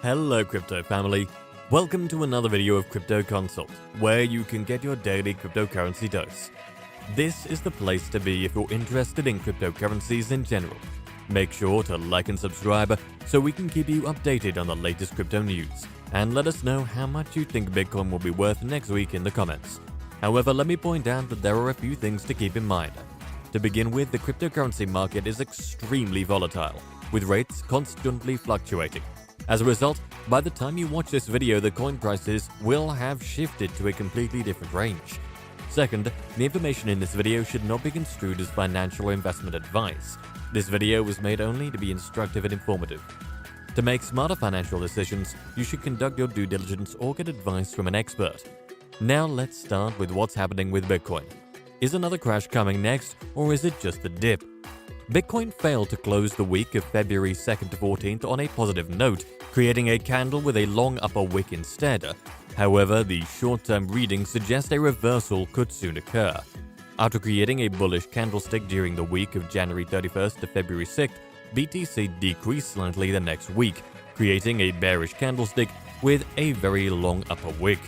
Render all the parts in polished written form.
Hello crypto family, welcome to another video of Crypto Consult, where you can get your daily cryptocurrency dose. This is the place to be if you're interested in cryptocurrencies in general. Make sure to like and subscribe so we can keep you updated on the latest crypto news, and let us know how much you think Bitcoin will be worth next week in the comments. However, let me point out that there are a few things to keep in mind. To begin with, the cryptocurrency market is extremely volatile, with rates constantly fluctuating. As a result, by the time you watch this video, the coin prices will have shifted to a completely different range. Second, the information in this video should not be construed as financial or investment advice. This video was made only to be instructive and informative. To make smarter financial decisions, you should conduct your due diligence or get advice from an expert. Now let's start with what's happening with Bitcoin. Is another crash coming next, or is it just a dip? Bitcoin failed to close the week of February 2nd to 14th on a positive note, creating a candle with a long upper wick instead. However, the short-term readings suggest a reversal could soon occur. After creating a bullish candlestick during the week of January 31st to February 6th, BTC decreased slightly the next week, creating a bearish candlestick with a very long upper wick.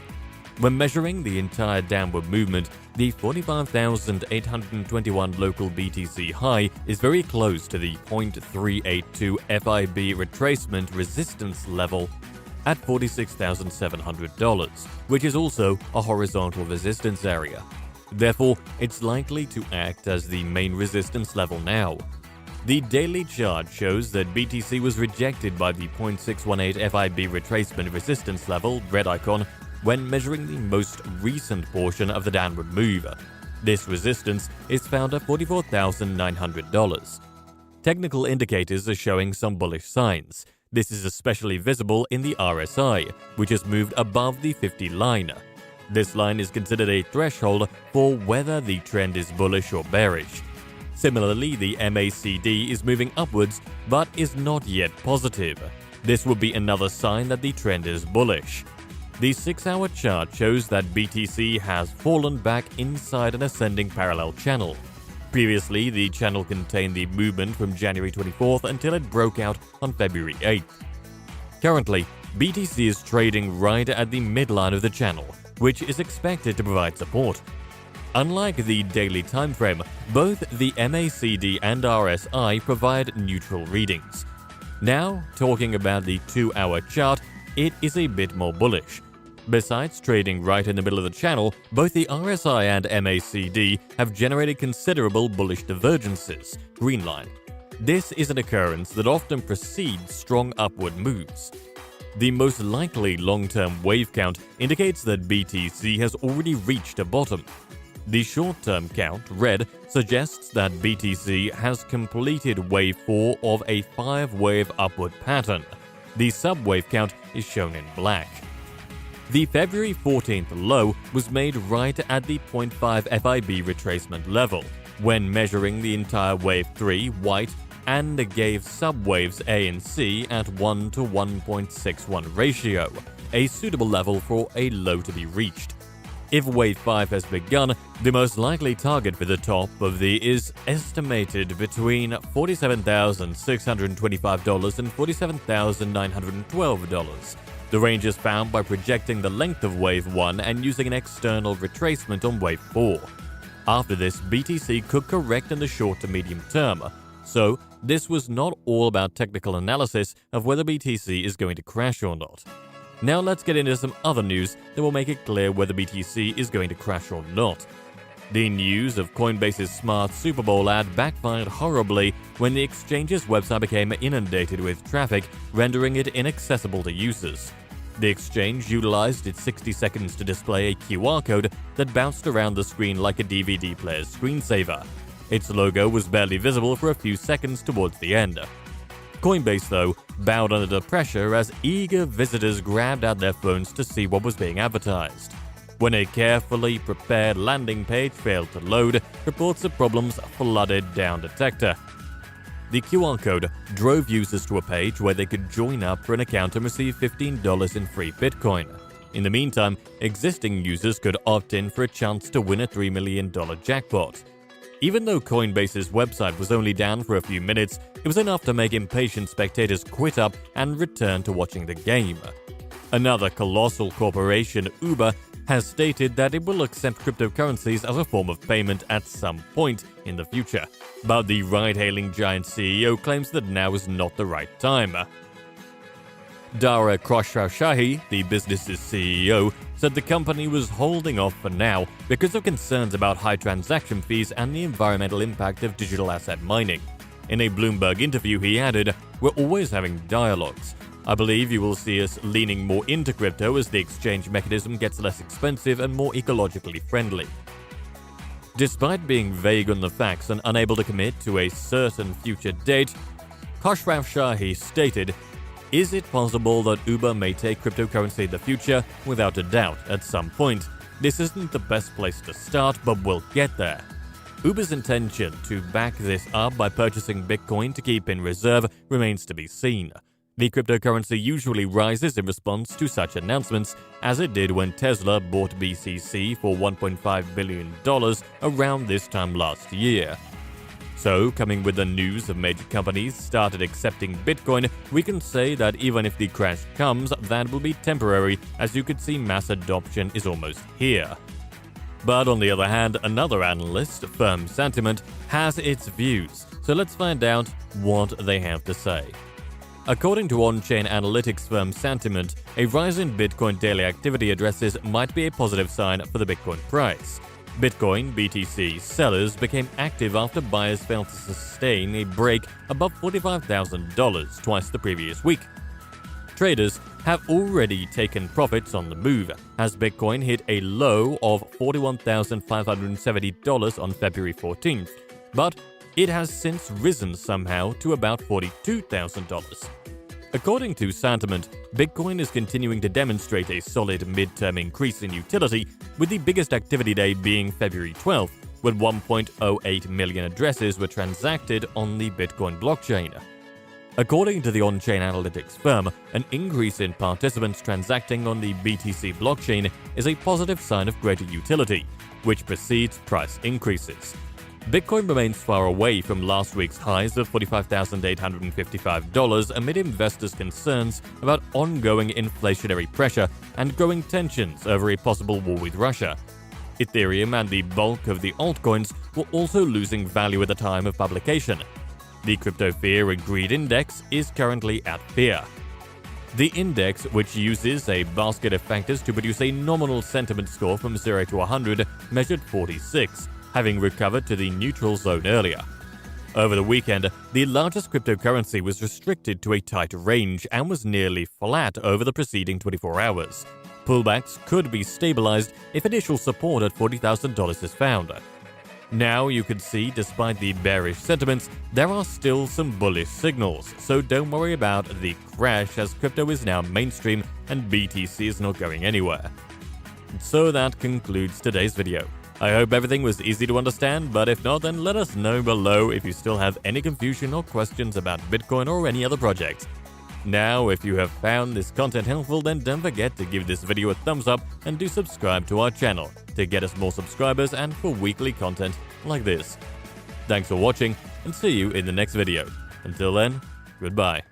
When measuring the entire downward movement, the 45,821 local BTC high is very close to the 0.382 FIB retracement resistance level at $46,700, which is also a horizontal resistance area. Therefore, it's likely to act as the main resistance level now. The daily chart shows that BTC was rejected by the 0.618 FIB retracement resistance level, red icon, when measuring the most recent portion of the downward move. This resistance is found at $44,900. Technical indicators are showing some bullish signs. This is especially visible in the RSI, which has moved above the 50 line. This line is considered a threshold for whether the trend is bullish or bearish. Similarly, the MACD is moving upwards but is not yet positive. This would be another sign that the trend is bullish. The 6-hour chart shows that BTC has fallen back inside an ascending parallel channel. Previously, the channel contained the movement from January 24th until it broke out on February 8th. Currently, BTC is trading right at the midline of the channel, which is expected to provide support. Unlike the daily timeframe, both the MACD and RSI provide neutral readings. Now, talking about the 2-hour chart, it is a bit more bullish. Besides trading right in the middle of the channel, both the RSI and MACD have generated considerable bullish divergences, green line. This is an occurrence that often precedes strong upward moves. The most likely long-term wave count indicates that BTC has already reached a bottom. The short-term count, red, suggests that BTC has completed wave 4 of a 5-wave upward pattern. The sub-wave count is shown in black. The February 14th low was made right at the 0.5 FIB retracement level, when measuring the entire wave 3 white and gave subwaves A and C at 1 to 1.61 ratio, a suitable level for a low to be reached. If wave 5 has begun, the most likely target for the top of the is estimated between $47,625 and $47,912. The range is found by projecting the length of wave 1 and using an external retracement on wave 4. After this, BTC could correct in the short to medium term. So, this was not all about technical analysis of whether BTC is going to crash or not. Now let's get into some other news that will make it clear whether BTC is going to crash or not. The news of Coinbase's smart Super Bowl ad backfired horribly when the exchange's website became inundated with traffic, rendering it inaccessible to users. The exchange utilized its 60 seconds to display a QR code that bounced around the screen like a DVD player's screensaver. Its logo was barely visible for a few seconds towards the end. Coinbase, though, bowed under the pressure as eager visitors grabbed out their phones to see what was being advertised. When a carefully prepared landing page failed to load, reports of problems flooded Down Detector. The QR code drove users to a page where they could join up for an account and receive $15 in free Bitcoin. In the meantime, existing users could opt in for a chance to win a $3 million jackpot. Even though Coinbase's website was only down for a few minutes, it was enough to make impatient spectators quit up and return to watching the game. Another colossal corporation, Uber, has stated that it will accept cryptocurrencies as a form of payment at some point in the future. But the ride-hailing giant CEO claims that now is not the right time. Dara Khosrowshahi, the business's CEO, said the company was holding off for now because of concerns about high transaction fees and the environmental impact of digital asset mining. In a Bloomberg interview, he added, "We're always having dialogues. I believe you will see us leaning more into crypto as the exchange mechanism gets less expensive and more ecologically friendly." Despite being vague on the facts and unable to commit to a certain future date, Khosrowshahi stated, "Is it possible that Uber may take cryptocurrency in the future? Without a doubt, at some point. This isn't the best place to start, but we'll get there." Uber's intention to back this up by purchasing Bitcoin to keep in reserve remains to be seen. The cryptocurrency usually rises in response to such announcements, as it did when Tesla bought BCC for $1.5 billion around this time last year. So, coming with the news of major companies started accepting Bitcoin, we can say that even if the crash comes, that will be temporary, as you could see mass adoption is almost here. But on the other hand, another analyst, Firm Sentiment, has its views, so let's find out what they have to say. According to on-chain analytics firm Sentiment, a rise in Bitcoin daily activity addresses might be a positive sign for the Bitcoin price. Bitcoin BTC sellers became active after buyers failed to sustain a break above $45,000 twice the previous week. Traders have already taken profits on the move, as Bitcoin hit a low of $41,570 on February 14th, but it has since risen somehow to about $42,000. According to Sentiment, Bitcoin is continuing to demonstrate a solid mid-term increase in utility, with the biggest activity day being February 12th, when 1.08 million addresses were transacted on the Bitcoin blockchain. According to the on-chain analytics firm, an increase in participants transacting on the BTC blockchain is a positive sign of greater utility, which precedes price increases. Bitcoin remains far away from last week's highs of $45,855 amid investors' concerns about ongoing inflationary pressure and growing tensions over a possible war with Russia. Ethereum and the bulk of the altcoins were also losing value at the time of publication. The Crypto Fear and Greed Index is currently at fear. The index, which uses a basket of factors to produce a nominal sentiment score from 0 to 100, measured 46, having recovered to the neutral zone earlier. Over the weekend, the largest cryptocurrency was restricted to a tight range and was nearly flat over the preceding 24 hours. Pullbacks could be stabilized if initial support at $40,000 is found. Now you can see, despite the bearish sentiments, there are still some bullish signals, so don't worry about the crash, as crypto is now mainstream and BTC is not going anywhere. So that concludes today's video. I hope everything was easy to understand, but if not, then let us know below if you still have any confusion or questions about Bitcoin or any other project. Now, if you have found this content helpful, then don't forget to give this video a thumbs up and do subscribe to our channel to get us more subscribers and for weekly content like this. Thanks for watching, and see you in the next video. Until then, goodbye.